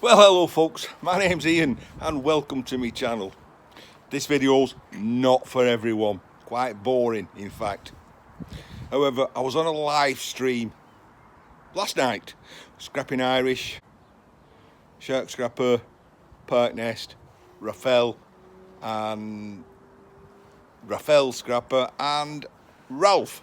Well, hello folks, my name's Ian and welcome to my channel. This video's not for everyone, quite boring in fact. However, I was on a live stream last night, scrapping Irish, shark scrapper, park nest, Raphael scrapper and Ralph.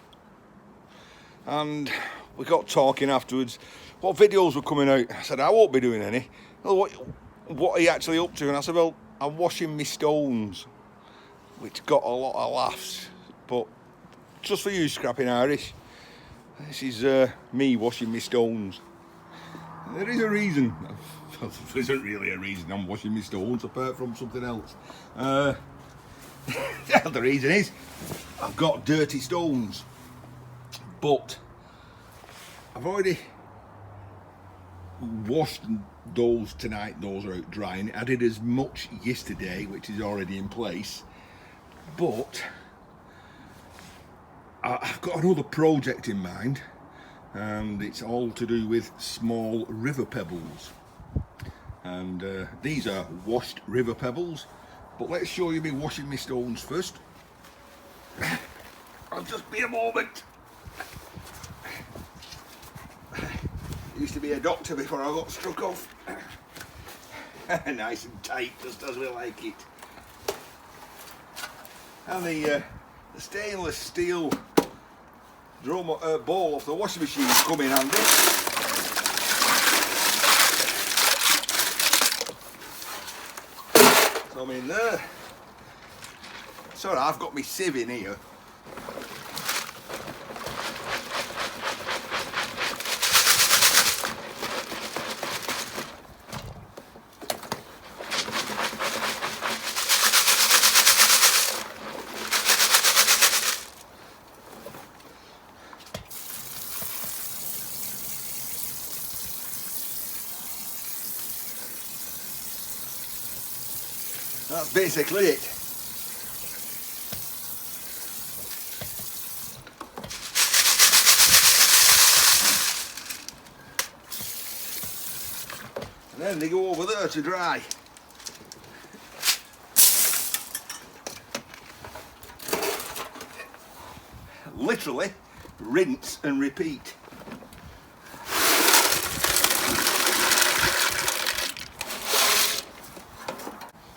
And we got talking afterwards what videos were coming out. I said I won't be doing any. Well, what are you actually up to? And I said, well, I'm washing my stones, which got a lot of laughs, but just for you scrapping Irish, this is me washing my stones. There is a reason. There isn't really a reason I'm washing my stones apart from something else. The reason is I've got dirty stones, but I've already washed those tonight. Those are out drying. I did as much yesterday, which is already in place, but I've got another project in mind, and it's all to do with small river pebbles. And these are washed river pebbles, but let's show you me washing my stones first. I'll just be a moment. Used to be a doctor before I got struck off. Nice and tight, just as we like it. And the stainless steel drum bowl off the washing machine come in handy. So I'm in there. Sorry, I've got my sieve in here. That's basically it. And then they go over there to dry. Literally, rinse and repeat.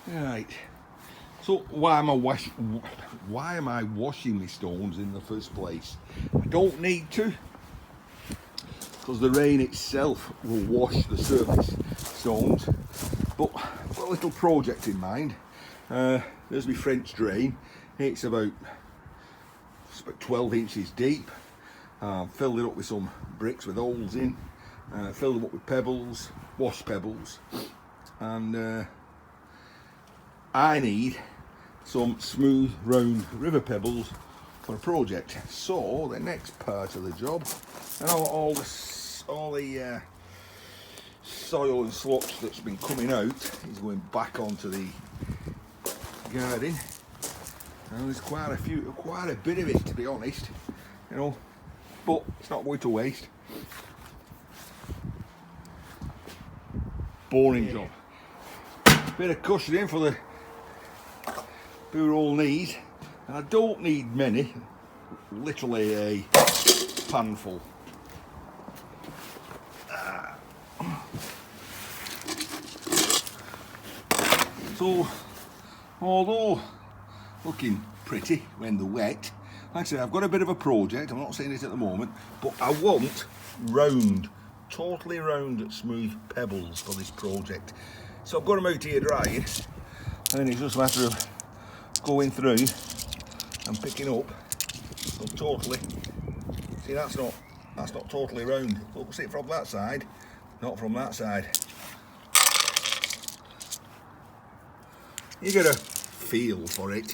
Right, so why am I washing my stones in the first place? I don't need to, because the rain itself will wash the surface stones, but I've got a little project in mind. There's my French drain. It's about 12 inches deep. Filled it up with some bricks with holes in, filled them up with pebbles, washed pebbles, and I need some smooth round river pebbles for a project. So the next part of the job, and all the soil and sludge that's been coming out is going back onto the garden. And there's quite a bit of it, to be honest, you know, but it's not going to waste. Boring job. Bit of cushioning for the poor old knees. I don't need many, literally a panful. So, although looking pretty when they're wet, like I said, I've got a bit of a project. I'm not saying it at the moment, but I want round, totally round, smooth pebbles for this project. So I've got them out here drying, and it's just a matter of going through and picking up. So totally, see, that's not totally round. Look, see it from that side, not from that side. You get a feel for it.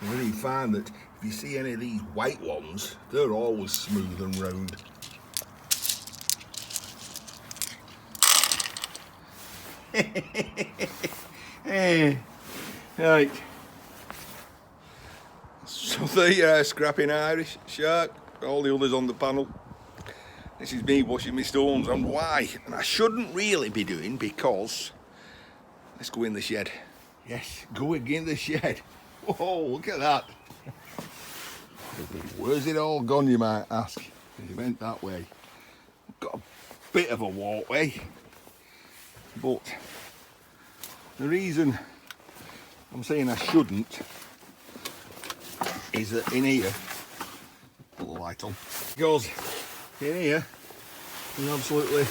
You really find that if you see any of these white ones, they're always smooth and round. Right. So the scrapping Irish, shark, all the others on the panel. This is me washing my stones, and why? And I shouldn't really be doing, because let's go in the shed. Yes, going in the shed. Whoa, look at that. Where's it all gone, you might ask? It went that way. Got a bit of a walkway, but the reason I'm saying I shouldn't is that in here, put the light on, because in here there's absolutely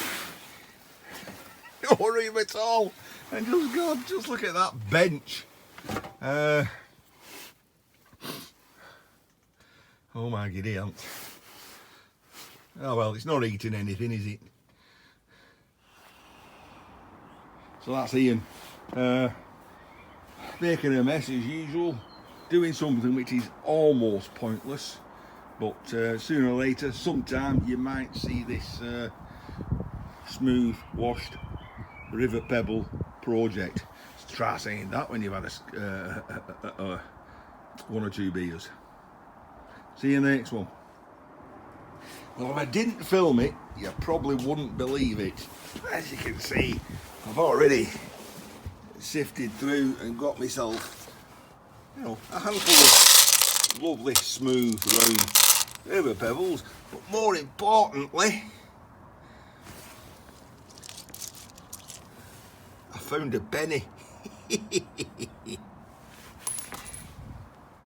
no room at all. And just God, just look at that bench. Oh my giddy aunt. Oh well, it's not eating anything, is it? So that's Ian. Making a mess as usual, doing something which is almost pointless, but sooner or later, sometime, you might see this smooth washed river pebble project. Let's try saying that when you've had one or two beers. See you in the next one. Well, if I didn't film it, you probably wouldn't believe it. As you can see, I've already sifted through and got myself, you know, a handful of lovely smooth round river pebbles, but more importantly, I found a penny.